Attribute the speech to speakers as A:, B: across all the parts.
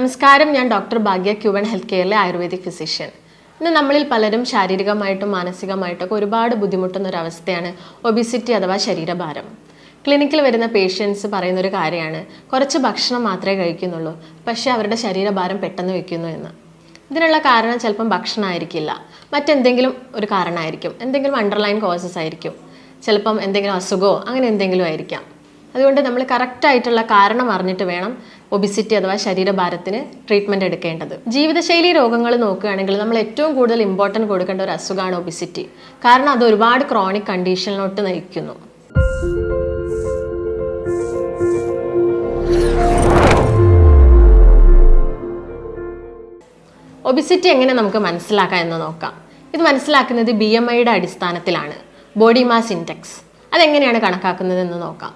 A: നമസ്കാരം, ഞാൻ ഡോക്ടർ ഭാഗ്യ, Cuban health കെയറിലെ ayurvedic physician. ഇന്ന് നമ്മളിൽ പലരും ശാരീരികമായിട്ടും മാനസികമായിട്ടൊക്കെ ഒരുപാട് ബുദ്ധിമുട്ടുന്ന ഒരു അവസ്ഥയാണ് ഒബിസിറ്റി അഥവാ ശരീരഭാരം. ക്ലിനിക്കിൽ വരുന്ന പേഷ്യൻസ് പറയുന്നൊരു കാര്യമാണ്, കുറച്ച് ഭക്ഷണം മാത്രമേ കഴിക്കുന്നുള്ളൂ, പക്ഷേ അവരുടെ ശരീരഭാരം പെട്ടെന്ന് വെക്കുന്നു എന്ന്. ഇതിനുള്ള കാരണം ചിലപ്പം ഭക്ഷണമായിരിക്കില്ല, മറ്റെന്തെങ്കിലും ഒരു കാരണമായിരിക്കും, എന്തെങ്കിലും അണ്ടർലൈൻ കോസസ് ആയിരിക്കും, ചിലപ്പം എന്തെങ്കിലും അസുഖമോ അങ്ങനെ എന്തെങ്കിലും ആയിരിക്കാം. അതുകൊണ്ട് നമ്മൾ കറക്റ്റായിട്ടുള്ള കാരണം അറിഞ്ഞിട്ട് വേണം ഒബിസിറ്റി അഥവാ ശരീരഭാരത്തിന് ട്രീറ്റ്മെൻറ്റ് എടുക്കേണ്ടത്. ജീവിതശൈലി രോഗങ്ങൾ നോക്കുകയാണെങ്കിൽ നമ്മൾ ഏറ്റവും കൂടുതൽ ഇമ്പോർട്ടൻറ്റ് കൊടുക്കേണ്ട ഒരു അസുഖമാണ് ഒബിസിറ്റി. കാരണം അത് ഒരുപാട് ക്രോണിക് കണ്ടീഷനിലോട്ട് നയിക്കുന്നു. ഒബിസിറ്റി എങ്ങനെ നമുക്ക് മനസ്സിലാക്കാം എന്ന് നോക്കാം. ഇത് മനസ്സിലാക്കുന്നത് BMIയുടെ അടിസ്ഥാനത്തിലാണ്, ബോഡി മാസ് ഇൻഡെക്സ്. അതെങ്ങനെയാണ് കണക്കാക്കുന്നത് എന്ന് നോക്കാം.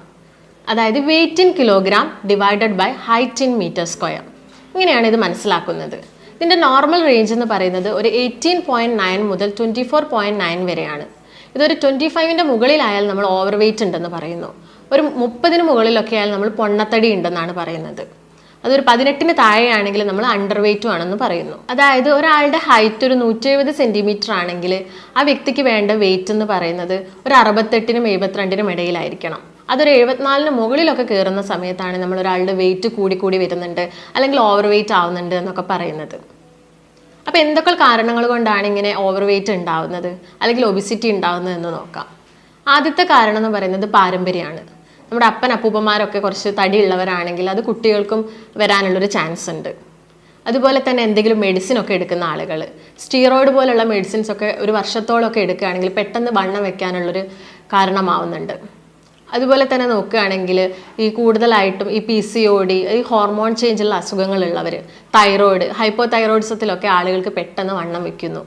A: അതായത് weight in kilogram divided by height in metre square. ഇങ്ങനെയാണ് ഇത് മനസ്സിലാക്കുന്നത്. ഇതിൻ്റെ നോർമൽ റേഞ്ച് എന്ന് പറയുന്നത് ഒരു 18.9 മുതൽ 24.9 വരെയാണ്. ഇതൊരു 25ൻ്റെ മുകളിലായാൽ നമ്മൾ ഓവർ വെയ്റ്റ് ഉണ്ടെന്ന് പറയുന്നു. ഒരു 30ന് മുകളിലൊക്കെ ആയാൽ നമ്മൾ പൊണ്ണത്തടി ഉണ്ടെന്നാണ് പറയുന്നത്. അതൊരു 18ന് താഴെയാണെങ്കിൽ നമ്മൾ അണ്ടർ വെയ്റ്റും ആണെന്ന് പറയുന്നു. അതായത് ഒരാളുടെ ഹൈറ്റ് ഒരു 170 സെൻറ്റിമീറ്റർ ആണെങ്കിൽ ആ വ്യക്തിക്ക് വേണ്ട വെയ്റ്റ് എന്ന് പറയുന്നത് ഒരു 68നും 72നും ഇടയിലായിരിക്കണം. അതൊരു 74ന് മുകളിലൊക്കെ കയറുന്ന സമയത്താണ് നമ്മൾ ഒരാളുടെ വെയിറ്റ് കൂടി വരുന്നുണ്ട്, അല്ലെങ്കിൽ ഓവർ വെയ്റ്റ് ആവുന്നുണ്ട് എന്നൊക്കെ പറയുന്നത്. അപ്പോൾ എന്തൊക്കെ കാരണങ്ങൾ കൊണ്ടാണ് ഇങ്ങനെ ഓവർ വെയ്റ്റ് ഉണ്ടാവുന്നത് അല്ലെങ്കിൽ ഒബിസിറ്റി ഉണ്ടാവുന്നത് എന്ന് നോക്കാം. ആദ്യത്തെ കാരണം എന്ന് പറയുന്നത് പാരമ്പര്യമാണ്. നമ്മുടെ അപ്പൂപ്പന്മാരൊക്കെ കുറച്ച് തടിയുള്ളവരാണെങ്കിൽ അത് കുട്ടികൾക്കും വരാനുള്ളൊരു ചാൻസ് ഉണ്ട്. അതുപോലെ തന്നെ എന്തെങ്കിലും മെഡിസിൻ ഒക്കെ എടുക്കുന്ന ആളുകൾ, സ്റ്റീറോയിഡ് പോലുള്ള മെഡിസിൻസ് ഒക്കെ ഒരു വർഷത്തോളമൊക്കെ എടുക്കുകയാണെങ്കിൽ പെട്ടെന്ന് വണ്ണം വെക്കാനുള്ളൊരു കാരണമാവുന്നുണ്ട്. അതുപോലെ തന്നെ നോക്കുകയാണെങ്കിൽ ഈ കൂടുതലായിട്ടും ഈ PCOD, ഈ ഹോർമോൺ ചേഞ്ചുള്ള അസുഖങ്ങളുള്ളവർ, തൈറോയിഡ്, ഹൈപ്പോതൈറോയിഡിസത്തിലൊക്കെ ആളുകൾക്ക് പെട്ടെന്ന് വണ്ണം വെക്കുന്നു.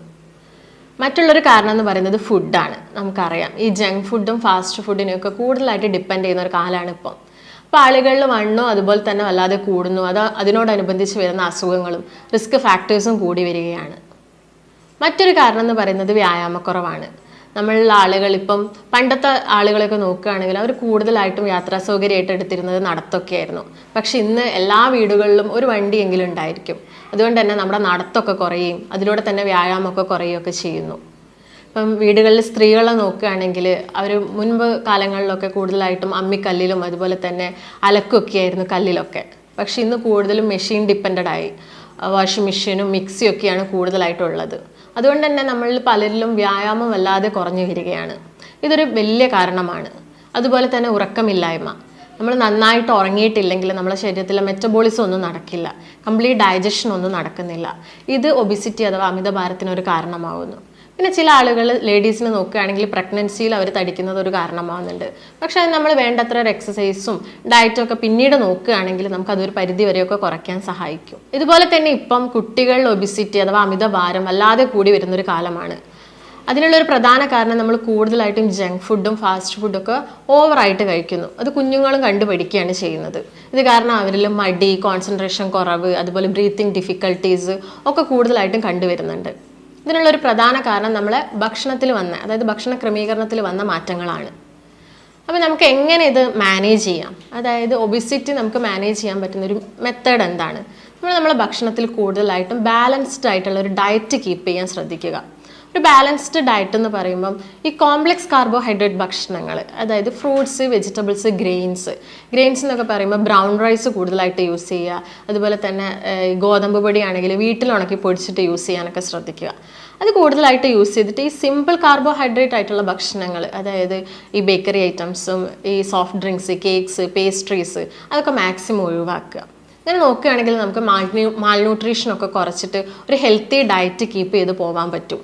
A: മറ്റുള്ളൊരു കാരണം എന്ന് പറയുന്നത് ഫുഡാണ്. നമുക്കറിയാം, ഈ ജങ്ക് ഫുഡും ഫാസ്റ്റ് ഫുഡിനെയൊക്കെ കൂടുതലായിട്ട് ഡിപ്പെൻഡ് ചെയ്യുന്ന ഒരു കാലമാണ് ഇപ്പം. അപ്പോൾ ആളുകളിൽ വണ്ണോ അതുപോലെ തന്നെ വല്ലാതെ കൂടുന്നു. അതിനോടനുബന്ധിച്ച് വരുന്ന അസുഖങ്ങളും റിസ്ക് ഫാക്ടേഴ്സും കൂടി വരികയാണ്. മറ്റൊരു കാരണം എന്ന് പറയുന്നത് വ്യായാമക്കുറവാണ്. നമ്മളുള്ള ആളുകൾ ഇപ്പം പണ്ടത്തെ ആളുകളൊക്കെ നോക്കുകയാണെങ്കിൽ അവർ കൂടുതലായിട്ടും യാത്രാ സൗകര്യമായിട്ട് എടുത്തിരുന്നത് നടത്തൊക്കെ ആയിരുന്നു. പക്ഷെ ഇന്ന് എല്ലാ വീടുകളിലും ഒരു വണ്ടിയെങ്കിലും ഉണ്ടായിരിക്കും. അതുകൊണ്ട് തന്നെ നമ്മുടെ നടത്തൊക്കെ കുറയും, അതിലൂടെ തന്നെ വ്യായാമമൊക്കെ കുറയുകയൊക്കെ ചെയ്യുന്നു. ഇപ്പം വീടുകളിൽ സ്ത്രീകളെ നോക്കുകയാണെങ്കിൽ അവർ മുൻപ് കാലങ്ങളിലൊക്കെ കൂടുതലായിട്ടും അമ്മിക്കല്ലിലും അതുപോലെ തന്നെ അലക്കൊക്കെ ആയിരുന്നു കല്ലിലൊക്കെ. പക്ഷെ ഇന്ന് കൂടുതലും മെഷീൻ ഡിപ്പെൻഡഡ് ആയി, വാഷിംഗ് മെഷീനും മിക്സിയൊക്കെയാണ് കൂടുതലായിട്ടുള്ളത്. അതുകൊണ്ട് തന്നെ നമ്മളിൽ പലരിലും വ്യായാമം വല്ലാതെ കുറഞ്ഞു വരികയാണ്. ഇതൊരു വലിയ കാരണമാണ്. അതുപോലെ തന്നെ ഉറക്കമില്ലായ്മ. നമ്മൾ നന്നായിട്ട് ഉറങ്ങിയിട്ടില്ലെങ്കിൽ നമ്മുടെ ശരീരത്തിലെ മെറ്റബോളിസം ഒന്നും നടക്കില്ല, കംപ്ലീറ്റ് ഡൈജഷൻ ഒന്നും നടക്കുന്നില്ല. ഇത് ഒബിസിറ്റി അഥവാ അമിതഭാരത്തിനൊരു കാരണമാവുന്നു. പിന്നെ ചില ആളുകൾ, ലേഡീസിന് നോക്കുകയാണെങ്കിൽ പ്രഗ്നൻസിയിൽ അവർ തടിക്കുന്നത് ഒരു കാരണമാവുന്നുണ്ട്. പക്ഷേ അത് നമ്മൾ വേണ്ടത്ര ഒരു എക്സസൈസും ഡയറ്റും ഒക്കെ പിന്നീട് നോക്കുകയാണെങ്കിൽ നമുക്കതൊരു പരിധി വരെയൊക്കെ കുറയ്ക്കാൻ സഹായിക്കും. ഇതുപോലെ തന്നെ ഇപ്പം കുട്ടികളിൽ ഒബിസിറ്റി അഥവാ അമിതഭാരം വല്ലാതെ കൂടി വരുന്നൊരു കാലമാണ്. അതിനുള്ളൊരു പ്രധാന കാരണം നമ്മൾ കൂടുതലായിട്ടും ജങ്ക് ഫുഡും ഫാസ്റ്റ് ഫുഡൊക്കെ ഓവറായിട്ട് കഴിക്കുന്നു. അത് കുഞ്ഞുങ്ങളും കണ്ടുപഠിക്കുകയാണ് ചെയ്യുന്നത്. ഇത് കാരണം അവരിൽ മടി, കോൺസെൻട്രേഷൻ കുറവ്, അതുപോലെ ബ്രീത്തിങ് ഡിഫിക്കൽട്ടീസ് ഒക്കെ കൂടുതലായിട്ടും കണ്ടുവരുന്നുണ്ട്. ഇതിനുള്ളൊരു പ്രധാന കാരണം നമ്മളെ ഭക്ഷണത്തിൽ വന്ന, അതായത് ഭക്ഷണ ക്രമീകരണത്തിൽ വന്ന മാറ്റങ്ങളാണ്. അപ്പോൾ നമുക്ക് എങ്ങനെ ഇത് മാനേജ് ചെയ്യാം, അതായത് ഒബിസിറ്റി നമുക്ക് മാനേജ് ചെയ്യാൻ പറ്റുന്നൊരു മെത്തേഡ് എന്താണ്? നമ്മളെ ഭക്ഷണത്തിൽ കൂടുതലായിട്ടും ബാലൻസ്ഡ് ആയിട്ടുള്ള ഒരു ഡയറ്റ് കീപ്പ് ചെയ്യാൻ ശ്രദ്ധിക്കുക. ഒരു ബാലൻസ്ഡ് ഡയറ്റ് എന്ന് പറയുമ്പം ഈ കോംപ്ലക്സ് കാർബോഹൈഡ്രേറ്റ് ഭക്ഷണങ്ങൾ, അതായത് ഫ്രൂട്ട്സ്, വെജിറ്റബിൾസ്, ഗ്രെയിൻസ് എന്നൊക്കെ പറയുമ്പോൾ ബ്രൗൺ റൈസ് കൂടുതലായിട്ട് യൂസ് ചെയ്യുക. അതുപോലെ തന്നെ ഗോതമ്പ് പൊടി ആണെങ്കിൽ വീട്ടിൽ ഉണക്കി പൊടിച്ചിട്ട് യൂസ് ചെയ്യാനൊക്കെ ശ്രദ്ധിക്കുക. അത് കൂടുതലായിട്ട് യൂസ് ചെയ്തിട്ട് ഈ സിമ്പിൾ കാർബോഹൈഡ്രേറ്റ് ആയിട്ടുള്ള ഭക്ഷണങ്ങൾ, അതായത് ഈ ബേക്കറി ഐറ്റംസും ഈ സോഫ്റ്റ് ഡ്രിങ്ക്സ്, കേക്ക്സ്, പേസ്ട്രീസ് അതൊക്കെ മാക്സിമം ഒഴിവാക്കുക. അങ്ങനെ നോക്കുകയാണെങ്കിൽ നമുക്ക് മാൽന്യൂട്രീഷനൊക്കെ കുറച്ചിട്ട് ഒരു ഹെൽത്തി ഡയറ്റ് കീപ്പ് ചെയ്ത് പോകാൻ പറ്റും.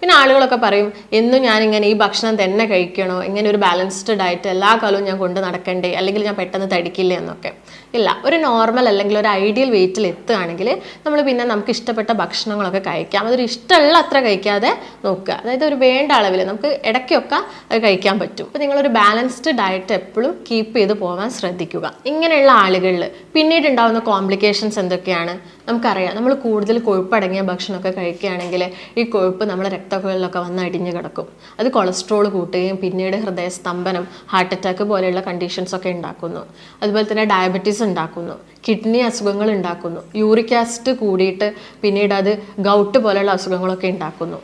A: പിന്നെ ആളുകളൊക്കെ പറയും, എന്നും ഞാനിങ്ങനെ ഈ ഭക്ഷണം തന്നെ കഴിക്കണോ, ഇങ്ങനെ ഒരു ബാലൻസ്ഡ് ഡയറ്റ് എല്ലാ കാലവും ഞാൻ കൊണ്ട് നടക്കണ്ടേ, അല്ലെങ്കിൽ ഞാൻ പെട്ടെന്ന് തടിക്കില്ലേ എന്നൊക്കെ. ഇല്ല, ഒരു നോർമൽ അല്ലെങ്കിൽ ഒരു ഐഡിയൽ വെയിറ്റിൽ എത്തുകയാണെങ്കിൽ നമ്മൾ പിന്നെ നമുക്ക് ഇഷ്ടപ്പെട്ട ഭക്ഷണങ്ങളൊക്കെ കഴിക്കാം. അതൊരു ഇഷ്ടമുള്ള അത്ര കഴിക്കാതെ നോക്കുക. അതായത് ഒരു വേണ്ട അളവിൽ നമുക്ക് ഇടയ്ക്കൊക്കെ അത് കഴിക്കാൻ പറ്റും. അപ്പോൾ നിങ്ങളൊരു ബാലൻസ്ഡ് ഡയറ്റ് എപ്പോഴും കീപ്പ് ചെയ്ത് പോകാൻ ശ്രദ്ധിക്കുക. ഇങ്ങനെയുള്ള ആളുകളിൽ പിന്നീട് ഉണ്ടാകുന്ന കോംപ്ലിക്കേഷൻസ് എന്തൊക്കെയാണ്? നമുക്കറിയാം, നമ്മൾ കൂടുതൽ കൊഴുപ്പടങ്ങിയ ഭക്ഷണമൊക്കെ കഴിക്കുകയാണെങ്കിൽ ഈ കൊഴുപ്പ് നമ്മുടെ രക്തക്കുഴലിലൊക്കെ വന്ന് അടിഞ്ഞു കിടക്കും. അത് കൊളസ്ട്രോൾ കൂട്ടുകയും പിന്നീട് ഹൃദയസ്തംഭനം, ഹാർട്ട് അറ്റാക്ക് പോലെയുള്ള കണ്ടീഷൻസ് ഒക്കെ ഉണ്ടാക്കുന്നു. അതുപോലെ തന്നെ ഡയബറ്റീസ് ഡയബറ്റീസ് ഉണ്ടാക്കുന്നു, കിഡ്നി അസുഖങ്ങൾ ഉണ്ടാക്കുന്നു, യൂറിക് ആസിഡ് കൂടിയിട്ട് പിന്നീട് അത് ഗൗട്ട് പോലെയുള്ള അസുഖങ്ങളൊക്കെ ഉണ്ടാക്കുന്നു,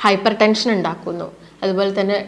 A: ഹൈപ്പർ ടെൻഷൻ ഉണ്ടാക്കുന്നു. അതുപോലെ തന്നെ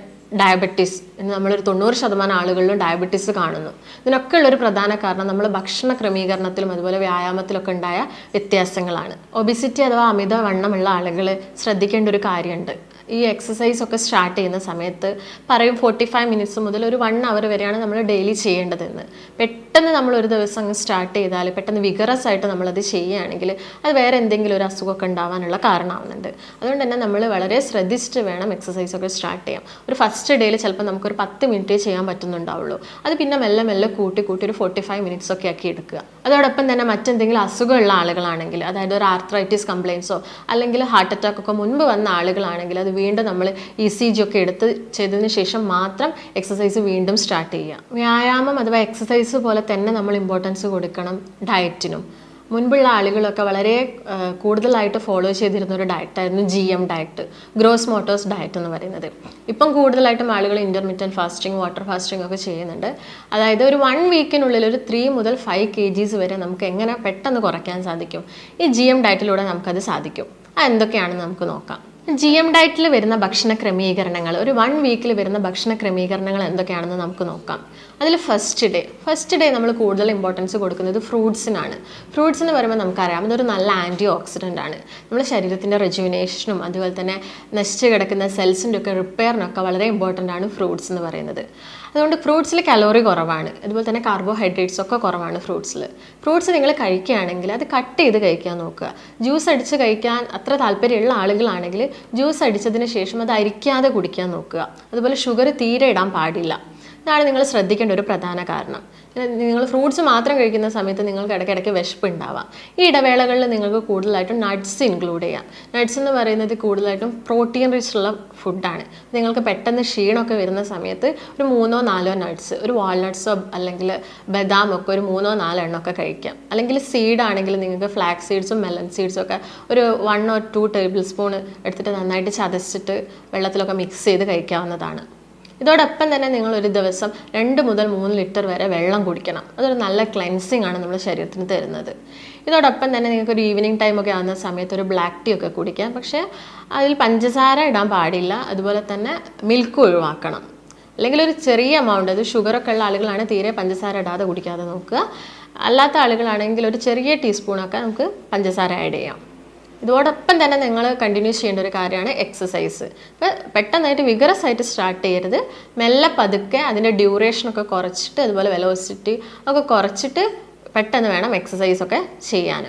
A: ഡയബറ്റീസ്, നമ്മളൊരു 90% ആളുകളിലും ഡയബറ്റീസ് കാണുന്നു. ഇതിനൊക്കെ ഉള്ളൊരു പ്രധാന കാരണം നമ്മൾ ഭക്ഷണ ക്രമീകരണത്തിലും അതുപോലെ വ്യായാമത്തിലൊക്കെ ഉണ്ടായ വ്യത്യാസങ്ങളാണ്. ഒബിസിറ്റി അഥവാ അമിതവണ്ണമുള്ള ആളുകൾ ശ്രദ്ധിക്കേണ്ട ഒരു കാര്യമുണ്ട്. ഈ എക്സസൈസ് ഒക്കെ സ്റ്റാർട്ട് ചെയ്യുന്ന സമയത്ത് പറയും 45 മിനിറ്റ്സ് മുതൽ ഒരു 1 അവർ വരെയാണ് നമ്മൾ ഡെയിലി ചെയ്യേണ്ടതെന്ന്. പെട്ടെന്ന് നമ്മൾ ഒരു ദിവസം അങ്ങ് സ്റ്റാർട്ട് ചെയ്താൽ പെട്ടെന്ന് വിഗറസ് ആയിട്ട് നമ്മളത് ചെയ്യുകയാണെങ്കിൽ അത് വേറെ എന്തെങ്കിലും ഒരു അസുഖമൊക്കെ ഉണ്ടാവാനുള്ള കാരണമാവുന്നുണ്ട്. അതുകൊണ്ട് തന്നെ നമ്മൾ വളരെ ശ്രദ്ധിച്ചിട്ട് വേണം എക്സസൈസ് ഒക്കെ സ്റ്റാർട്ട് ചെയ്യാം. ഒരു ഫസ്റ്റ് ഡേയിൽ ചിലപ്പോൾ നമുക്കൊരു 10 മിനിറ്റ് ചെയ്യാൻ പറ്റുന്നുണ്ടാവുള്ളൂ. അത് പിന്നെ മെല്ലെ മെല്ലെ കൂട്ടി ഒരു 45 മിനിറ്റ്സ് ഒക്കെ ആക്കി എടുക്കുക. അതോടൊപ്പം തന്നെ മറ്റെന്തെങ്കിലും അസുഖമുള്ള ആളുകളാണെങ്കിൽ, അതായത് ഒരു ആർത്രൈറ്റിസ് കംപ്ലയിൻസോ അല്ലെങ്കിൽ ഹാർട്ട് അറ്റാക്ക് ഒക്കെ മുൻപ് വന്ന ആളുകളാണെങ്കിൽ അത് വീണ്ടും നമ്മൾ ECG ഒക്കെ എടുത്ത് ചെയ്തതിന് ശേഷം മാത്രം എക്സസൈസ് വീണ്ടും സ്റ്റാർട്ട് ചെയ്യുക. വ്യായാമം അഥവാ എക്സസൈസ് പോലെ തന്നെ നമ്മൾ ഇമ്പോർട്ടൻസ് കൊടുക്കണം ഡയറ്റിനും. മുൻപുള്ള ആളുകളൊക്കെ വളരെ കൂടുതലായിട്ട് ഫോളോ ചെയ്തിരുന്ന ഒരു ഡയറ്റായിരുന്നു GM diet, gross Motors diet എന്ന് പറയുന്നത്. ഇപ്പം കൂടുതലായിട്ടും ആളുകൾ ഇൻ്റർമീഡിയറ്റ് ഫാസ്റ്റിംഗ്, വാട്ടർ ഫാസ്റ്റിംഗ് ഒക്കെ ചെയ്യുന്നുണ്ട്. അതായത് ഒരു 1 വീക്കിനുള്ളിൽ ഒരു 3 മുതൽ 5 kgs വരെ നമുക്ക് എങ്ങനെ പെട്ടെന്ന് കുറയ്ക്കാൻ സാധിക്കും. ഈ GM ഡയറ്റിലൂടെ നമുക്കത് സാധിക്കും. അതെന്തൊക്കെയാണെന്ന് നമുക്ക് നോക്കാം. GM ഡയറ്റിൽ വരുന്ന ഭക്ഷണ ക്രമീകരണങ്ങൾ, ഒരു 1 വീക്കിൽ വരുന്ന ഭക്ഷണ ക്രമീകരണങ്ങൾ എന്തൊക്കെയാണെന്ന് നമുക്ക് നോക്കാം. അതിൽ ഫസ്റ്റ് ഡേ നമ്മൾ കൂടുതൽ ഇമ്പോർട്ടൻസ് കൊടുക്കുന്നത് ഫ്രൂട്ട്സിനാണ്. ഫ്രൂട്ട്സ് എന്ന് പറയുമ്പോൾ നമുക്കറിയാം ഇതൊരു നല്ല ആൻറ്റി ഓക്സിഡൻ്റ് ആണ്. നമ്മുടെ ശരീരത്തിൻ്റെ റെജുവിനേഷനും അതുപോലെ തന്നെ നശിച്ച് കിടക്കുന്ന സെൽസിൻ്റെ ഒക്കെ റിപ്പയറിനൊക്കെ വളരെ ഇമ്പോർട്ടൻ്റ് ആണ് ഫ്രൂട്ട്സ് എന്ന് പറയുന്നത്. അതുകൊണ്ട് ഫ്രൂട്ട്സിൽ കലോറി കുറവാണ്, അതുപോലെ തന്നെ കാർബോഹൈഡ്രേറ്റ്സ് ഒക്കെ കുറവാണ് ഫ്രൂട്ട്സിൽ. ഫ്രൂട്ട്സ് നിങ്ങൾ കഴിക്കുകയാണെങ്കിൽ അത് കട്ട് ചെയ്ത് കഴിക്കാൻ നോക്കുക. ജ്യൂസ് അടിച്ച് കഴിക്കാൻ അത്ര താല്പര്യമുള്ള ആളുകളാണെങ്കിൽ ജ്യൂസ് അടിച്ചതിന് ശേഷം അത് അരിക്കാതെ കുടിക്കാൻ നോക്കുക. അതുപോലെ ഷുഗർ തീരെ ഇടാൻ പാടില്ല. ഇതാണ് നിങ്ങൾ ശ്രദ്ധിക്കേണ്ട ഒരു പ്രധാന കാരണം. നിങ്ങൾ ഫ്രൂട്ട്സ് മാത്രം കഴിക്കുന്ന സമയത്ത് നിങ്ങൾക്ക് ഇടയ്ക്കിടയ്ക്ക് വിശപ്പ് ഉണ്ടാവാം. ഈ ഇടവേളകളിൽ നിങ്ങൾക്ക് കൂടുതലായിട്ടും നട്ട്സ് ഇൻക്ലൂഡ് ചെയ്യാം. നട്ട്സ് എന്ന് പറയുന്നത് കൂടുതലായിട്ടും പ്രോട്ടീൻ റിച്ച് ഉള്ള ഫുഡാണ്. നിങ്ങൾക്ക് പെട്ടെന്ന് ക്ഷീണമൊക്കെ വരുന്ന സമയത്ത് ഒരു 3-4 നട്ട്സ്, ഒരു വാൾനട്ട്സോ അല്ലെങ്കിൽ ബദാമൊക്കെ ഒരു 3-4 എണ്ണമൊക്കെ കഴിക്കാം. അല്ലെങ്കിൽ സീഡ് ആണെങ്കിൽ നിങ്ങൾക്ക് ഫ്ലാക്സ് സീഡ്സും മെലൺ സീഡ്സും ഒക്കെ ഒരു 1 or 2 ടേബിൾ സ്പൂൺ എടുത്തിട്ട് നന്നായിട്ട് ചതച്ചിട്ട് വെള്ളത്തിലൊക്കെ മിക്സ് ചെയ്ത് കഴിക്കാവുന്നതാണ്. ഇതോടൊപ്പം തന്നെ നിങ്ങൾ ഒരു ദിവസം 2 മുതൽ 3 ലിറ്റർ വരെ വെള്ളം കുടിക്കണം. അതൊരു നല്ല ക്ലെൻസിങ് ആണ് നമ്മുടെ ശരീരത്തിന് തരുന്നത്. ഇതോടൊപ്പം തന്നെ നിങ്ങൾക്ക് ഒരു ഈവനിങ് ടൈമൊക്കെ ആകുന്ന സമയത്ത് ഒരു ബ്ലാക്ക് ടീ ഒക്കെ കുടിക്കാം. പക്ഷേ അതിൽ പഞ്ചസാര ഇടാൻ പാടില്ല. അതുപോലെ തന്നെ മിൽക്ക് ഒഴിവാക്കണം. അല്ലെങ്കിൽ ഒരു ചെറിയ എമൗണ്ട്, അത് ഷുഗറൊക്കെ ഉള്ള ആളുകളാണ് തീരെ പഞ്ചസാര ഇടാതെ കുടിക്കാതെ നോക്കുക. അല്ലാത്ത ആളുകളാണെങ്കിൽ ഒരു ചെറിയ ടീസ്പൂണൊക്കെ നമുക്ക് പഞ്ചസാര ആഡ് ചെയ്യാം. ഇതോടൊപ്പം തന്നെ നിങ്ങൾ കണ്ടിന്യൂ ചെയ്യേണ്ട ഒരു കാര്യമാണ് എക്സസൈസ്. അപ്പോൾ പെട്ടെന്നായിട്ട് വിഗറസ് ആയിട്ട് സ്റ്റാർട്ട് ചെയ്യരുത്. മെല്ലെ പതുക്കെ അതിൻ്റെ ഡ്യൂറേഷനൊക്കെ കുറച്ചിട്ട് അതുപോലെ വെലോസിറ്റി ഒക്കെ കുറച്ചിട്ട് പെട്ടെന്ന് വേണം എക്സസൈസൊക്കെ ചെയ്യാൻ.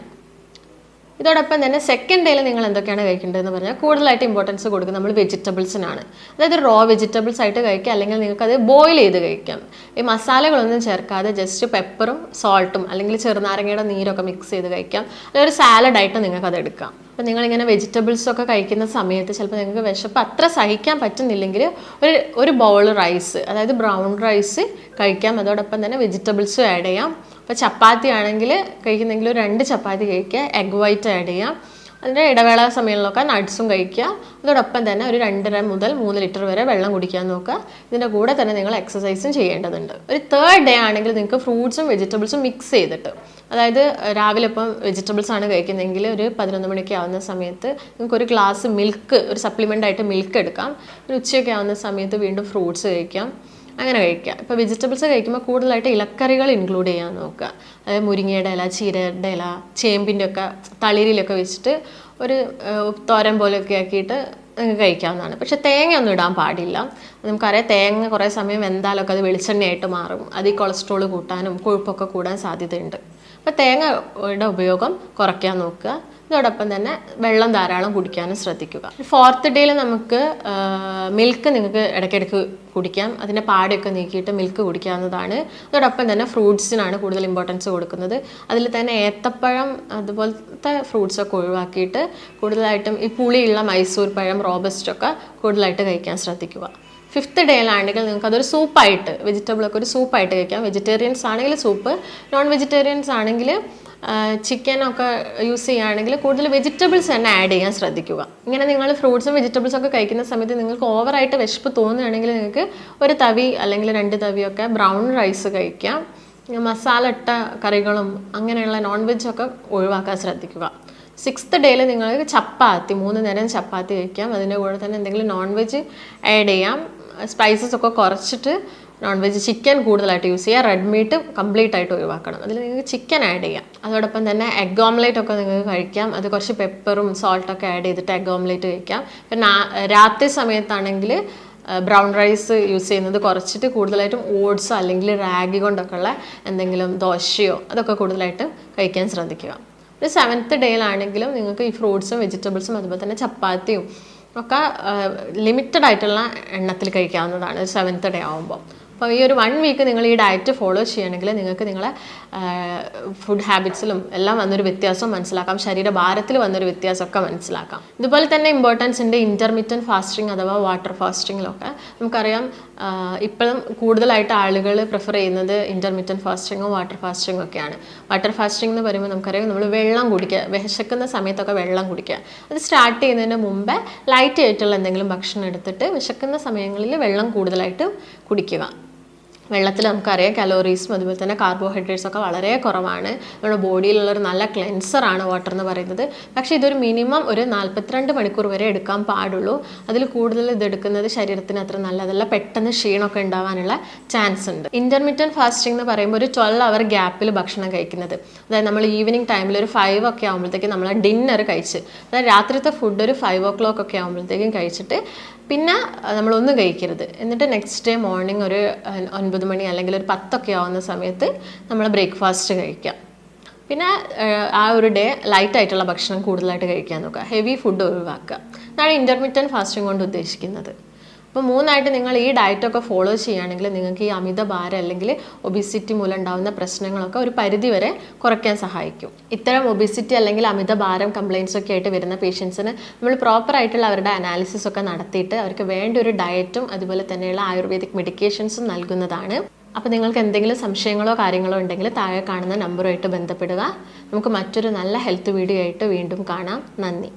A: ഇതോടൊപ്പം തന്നെ സെക്കൻഡ് ഡേയിൽ നിങ്ങൾ എന്തൊക്കെയാണ് കഴിക്കേണ്ടതെന്ന് പറഞ്ഞാൽ കൂടുതലായിട്ട് ഇമ്പോർട്ടൻസ് കൊടുക്കുന്നത് നമ്മൾ വെജിറ്റബിൾസിനാണ്. അതായത് റോ വെജിറ്റബിൾസ് ആയിട്ട് കഴിക്കുക, അല്ലെങ്കിൽ നിങ്ങൾക്കത് ബോയിൽ ചെയ്ത് കഴിക്കാം. ഈ മസാലകളൊന്നും ചേർക്കാതെ ജസ്റ്റ് പെപ്പറും സോൾട്ടും അല്ലെങ്കിൽ ചെറുനാരങ്ങയുടെ നീരൊക്കെ മിക്സ് ചെയ്ത് കഴിക്കാം. അതൊരു സാലഡായിട്ട് നിങ്ങൾക്കത് എടുക്കാം. അപ്പോൾ നിങ്ങളിങ്ങനെ വെജിറ്റബിൾസൊക്കെ കഴിക്കുന്ന സമയത്ത് ചിലപ്പോൾ നിങ്ങൾക്ക് വിശപ്പ് അത്ര സഹിക്കാൻ പറ്റുന്നില്ലെങ്കിൽ ഒരു ബൗൾ റൈസ്, അതായത് ബ്രൗൺ റൈസ് കഴിക്കാം. അതോടൊപ്പം തന്നെ വെജിറ്റബിൾസും ആഡ് ചെയ്യാം. അപ്പോൾ ചപ്പാത്തി ആണെങ്കിൽ കഴിക്കുന്നെങ്കിൽ ഒരു 2 ചപ്പാത്തി കഴിക്കുക, എഗ് വൈറ്റ് ആഡ് ചെയ്യാം. അതിൻ്റെ ഇടവേള സമയങ്ങളിലൊക്കെ നട്ട്സും കഴിക്കുക. അതോടൊപ്പം തന്നെ ഒരു 2.5 മുതൽ 3 ലിറ്റർ വരെ വെള്ളം കുടിക്കാൻ നോക്കുക. ഇതിൻ്റെ കൂടെ തന്നെ നിങ്ങൾ എക്സസൈസും ചെയ്യേണ്ടതുണ്ട്. ഒരു 3rd ഡേ ആണെങ്കിൽ നിങ്ങൾക്ക് ഫ്രൂട്ട്സും വെജിറ്റബിൾസും മിക്സ് ചെയ്തിട്ട്, അതായത് രാവിലെ ഇപ്പം വെജിറ്റബിൾസ് ആണ് കഴിക്കുന്നതെങ്കിൽ ഒരു 11 മണിക്ക് ആവുന്ന സമയത്ത് നിങ്ങൾക്ക് ഒരു ഗ്ലാസ് മിൽക്ക്, ഒരു സപ്ലിമെൻ്റ് ആയിട്ട് മിൽക്ക് എടുക്കാം. ഒരു ഉച്ചയൊക്കെ ആവുന്ന സമയത്ത് വീണ്ടും ഫ്രൂട്ട്സ് കഴിക്കാം. അങ്ങനെ കഴിക്കുക. ഇപ്പോൾ വെജിറ്റബിൾസ് കഴിക്കുമ്പോൾ കൂടുതലായിട്ട് ഇലക്കറികൾ ഇൻക്ലൂഡ് ചെയ്യാൻ നോക്കുക. അതായത് മുരിങ്ങയുടെ ഇല, ചീരയുടെ ഇല, ചേമ്പിൻ്റെ ഒക്കെ തളിരിലൊക്കെ വെച്ചിട്ട് ഒരു തോരൻ പോലെയൊക്കെ ആക്കിയിട്ട് നിങ്ങൾക്ക് കഴിക്കാവുന്നതാണ്. പക്ഷേ തേങ്ങയൊന്നും ഇടാൻ പാടില്ല. നമുക്കറിയാം തേങ്ങ കുറേ സമയം വെന്താലൊക്കെ അത് വെളിച്ചെണ്ണയായിട്ട് മാറും. അത് ഈ കൊളസ്ട്രോൾ കൂട്ടാനും കൊഴുപ്പൊക്കെ കൂടാൻ സാധ്യതയുണ്ട്. അപ്പോൾ തേങ്ങയുടെ ഉപയോഗം കുറയ്ക്കാൻ നോക്കുക. ഇതോടൊപ്പം തന്നെ വെള്ളം ധാരാളം കുടിക്കാനും ശ്രദ്ധിക്കുക. 4th ഡേയിൽ നമുക്ക് മിൽക്ക് നിങ്ങൾക്ക് ഇടയ്ക്കിടയ്ക്ക് കുടിക്കാം. അതിൻ്റെ പാടയൊക്കെ നീക്കിയിട്ട് മിൽക്ക് കുടിക്കാവുന്നതാണ്. അതോടൊപ്പം തന്നെ ഫ്രൂട്ട്സിനാണ് കൂടുതൽ ഇമ്പോർട്ടൻസ് കൊടുക്കുന്നത്. അതിൽ തന്നെ ഏത്തപ്പഴം അതുപോലത്തെ ഫ്രൂട്ട്സൊക്കെ ഒഴിവാക്കിയിട്ട് കൂടുതലായിട്ടും ഈ പുളിയുള്ള മൈസൂർ പഴം, റോബസ്റ്റൊക്കെ കൂടുതലായിട്ട് കഴിക്കാൻ ശ്രദ്ധിക്കുക. 5th ഡേയിലാണെങ്കിൽ നിങ്ങൾക്ക് അതൊരു സൂപ്പായിട്ട്, വെജിറ്റബിളൊക്കെ ഒരു സൂപ്പായിട്ട് കഴിക്കാം. വെജിറ്റേറിയൻസ് ആണെങ്കിൽ സൂപ്പ്, നോൺ വെജിറ്റേറിയൻസ് ആണെങ്കിൽ ചിക്കനൊക്കെ യൂസ് ചെയ്യുകയാണെങ്കിൽ കൂടുതൽ വെജിറ്റബിൾസ് തന്നെ ആഡ് ചെയ്യാൻ ശ്രദ്ധിക്കുക. ഇങ്ങനെ നിങ്ങൾ ഫ്രൂട്ട്സും വെജിറ്റബിൾസും ഒക്കെ കഴിക്കുന്ന സമയത്ത് നിങ്ങൾക്ക് ഓവറായിട്ട് വിശപ്പ് തോന്നുകയാണെങ്കിൽ നിങ്ങൾക്ക് ഒരു തവി അല്ലെങ്കിൽ 2 തവിയൊക്കെ ബ്രൗൺ റൈസ് കഴിക്കാം. മസാല ഇട്ട കറികളും അങ്ങനെയുള്ള നോൺ വെജൊക്കെ ഒഴിവാക്കാൻ ശ്രദ്ധിക്കുക. 6th ഡേയിൽ നിങ്ങൾക്ക് ചപ്പാത്തി 3 നേരം ചപ്പാത്തി കഴിക്കാം. അതിൻ്റെ കൂടെ തന്നെ എന്തെങ്കിലും നോൺ വെജ് ആഡ് ചെയ്യാം. സ്പൈസസ് ഒക്കെ കുറച്ചിട്ട് നോൺ വെജ് ചിക്കൻ കൂടുതലായിട്ട് യൂസ് ചെയ്യുക. റെഡ് മീറ്റ് കംപ്ലീറ്റ് ആയിട്ട് ഒഴിവാക്കണം. അതിൽ നിങ്ങൾക്ക് ചിക്കൻ ആഡ് ചെയ്യാം. അതോടൊപ്പം തന്നെ എഗ് ഓംലേറ്റ് ഒക്കെ നിങ്ങൾക്ക് കഴിക്കാം. അത് കുറച്ച് പെപ്പറും സോൾട്ടൊക്കെ ആഡ് ചെയ്തിട്ട് എഗ് ഓംലേറ്റ് കഴിക്കാം. പിന്നെ രാത്രി സമയത്താണെങ്കിൽ ബ്രൗൺ റൈസ് യൂസ് ചെയ്യുന്നത് കുറച്ചിട്ട് കൂടുതലായിട്ടും ഓട്സോ അല്ലെങ്കിൽ റാഗി കൊണ്ടൊക്കെ ഉള്ള എന്തെങ്കിലും ദോശയോ അതൊക്കെ കൂടുതലായിട്ട് കഴിക്കാൻ ശ്രദ്ധിക്കുക. ഒരു 7th ഡേയിലാണെങ്കിലും നിങ്ങൾക്ക് ഈ ഫ്രൂട്ട്സും വെജിറ്റബിൾസും അതുപോലെ തന്നെ ചപ്പാത്തിയും ഒക്കെ ലിമിറ്റഡ് ആയിട്ടുള്ള എണ്ണത്തിൽ കഴിക്കാവുന്നതാണ് 7th ഡേ ആകുമ്പോൾ. അപ്പോൾ ഈ ഒരു 1 വീക്ക് നിങ്ങൾ ഈ ഡയറ്റ് ഫോളോ ചെയ്യണമെങ്കിൽ നിങ്ങൾക്ക് നിങ്ങളെ ഫുഡ് ഹാബിറ്റ്സിലും എല്ലാം വന്നൊരു വ്യത്യാസം മനസ്സിലാക്കാം. ശരീരഭാരത്തിൽ വന്നൊരു വ്യത്യാസമൊക്കെ മനസ്സിലാക്കാം. ഇതുപോലെ തന്നെ ഇമ്പോർട്ടൻസ് ഉണ്ട് ഇൻ്റർമിറ്റൻറ്റ് ഫാസ്റ്റിംഗ് അഥവാ വാട്ടർ ഫാസ്റ്റിങ്ങിലൊക്കെ. നമുക്കറിയാം ഇപ്പോഴും കൂടുതലായിട്ട് ആളുകൾ പ്രിഫർ ചെയ്യുന്നത് ഇൻ്റർമിറ്റൻറ്റ് ഫാസ്റ്റിങ്ങും വാട്ടർ ഫാസ്റ്റിങ്ങും ഒക്കെയാണ്. വാട്ടർ ഫാസ്റ്റിംഗ് എന്ന് പറയുമ്പോൾ നമുക്കറിയാം നമ്മൾ വെള്ളം കുടിക്കുക, വിശക്കുന്ന സമയത്തൊക്കെ വെള്ളം കുടിക്കുക. അത് സ്റ്റാർട്ട് ചെയ്യുന്നതിന് മുമ്പേ ലൈറ്റ് ആയിട്ടുള്ള എന്തെങ്കിലും ഭക്ഷണം എടുത്തിട്ട് വിശക്കുന്ന സമയങ്ങളിൽ വെള്ളം കൂടുതലായിട്ട് കുടിക്കുക. വെള്ളത്തിൽ നമുക്കറിയാം കലോറീസും അതുപോലെ തന്നെ കാർബോഹൈഡ്രേറ്റ്സ് ഒക്കെ വളരെ കുറവാണ്. നമ്മുടെ ബോഡിയിലുള്ളൊരു നല്ല ക്ലെൻസറാണ് വാട്ടർ എന്ന് പറയുന്നത്. പക്ഷേ ഇതൊരു മിനിമം ഒരു 42 മണിക്കൂർ വരെ എടുക്കാൻ പാടുള്ളൂ. അതിൽ കൂടുതൽ ഇതെടുക്കുന്നത് ശരീരത്തിന് അത്ര നല്ലതല്ല. പെട്ടെന്ന് ക്ഷീണമൊക്കെ ഉണ്ടാവാനുള്ള ചാൻസ് ഉണ്ട്. ഇൻ്റർമിറ്റൻറ്റ് ഫാസ്റ്റിംഗ് എന്ന് പറയുമ്പോൾ ഒരു 12 hour ഗ്യാപ്പിൽ ഭക്ഷണം കഴിക്കുന്നത്. അതായത് നമ്മൾ ഈവനിങ് ടൈമിൽ ഒരു 5 ഒക്കെ ആകുമ്പോഴത്തേക്കും നമ്മൾ ഡിന്നർ കഴിച്ച്, അതായത് രാത്രിത്തെ ഫുഡ് ഒരു 5 o'clock ഒക്കെ ആകുമ്പോഴത്തേക്കും കഴിച്ചിട്ട് പിന്നെ നമ്മളൊന്നും കഴിക്കരുത്. എന്നിട്ട് നെക്സ്റ്റ് ഡേ മോർണിംഗ് ഒരു 9 മണി അല്ലെങ്കിൽ ഒരു 10 ഒക്കെ ആവുന്ന സമയത്ത് നമ്മൾ ബ്രേക്ക്ഫാസ്റ്റ് കഴിക്കാം. പിന്നെ ആ ഒരു ഡേ ലൈറ്റ് ആയിട്ടുള്ള ഭക്ഷണം കൂടുതലായിട്ട് കഴിക്കാൻ നോക്കുക. ഹെവി ഫുഡ് ഒഴിവാക്കുക. അതാണ് ഇൻ്റർമിറ്റൻറ്റ് ഫാസ്റ്റിംഗ് കൊണ്ട് ഉദ്ദേശിക്കുന്നത്. അപ്പോൾ 3 നിങ്ങൾ ഈ ഡയറ്റൊക്കെ ഫോളോ ചെയ്യുകയാണെങ്കിൽ നിങ്ങൾക്ക് ഈ അമിതഭാരം അല്ലെങ്കിൽ ഒബിസിറ്റി മൂലം ഉണ്ടാകുന്ന പ്രശ്നങ്ങളൊക്കെ ഒരു പരിധി വരെ കുറയ്ക്കാൻ സഹായിക്കും. ഇത്തരം ഒബിസിറ്റി അല്ലെങ്കിൽ അമിതഭാരം കംപ്ലയിൻസ് ഒക്കെ ആയിട്ട് വരുന്ന പേഷ്യൻസിന് നമ്മൾ പ്രോപ്പറായിട്ടുള്ള അവരുടെ അനാലിസിസ് ഒക്കെ നടത്തിയിട്ട് അവർക്ക് വേണ്ട ഒരു ഡയറ്റും അതുപോലെ തന്നെയുള്ള ആയുർവേദിക് മെഡിക്കേഷൻസും നൽകുന്നതാണ്. അപ്പോൾ നിങ്ങൾക്ക് എന്തെങ്കിലും സംശയങ്ങളോ കാര്യങ്ങളോ ഉണ്ടെങ്കിൽ താഴെ കാണുന്ന നമ്പറുമായിട്ട് ബന്ധപ്പെടുക. നമുക്ക് മറ്റൊരു നല്ല ഹെൽത്ത് വീഡിയോ ആയിട്ട് വീണ്ടും കാണാം. നന്ദി.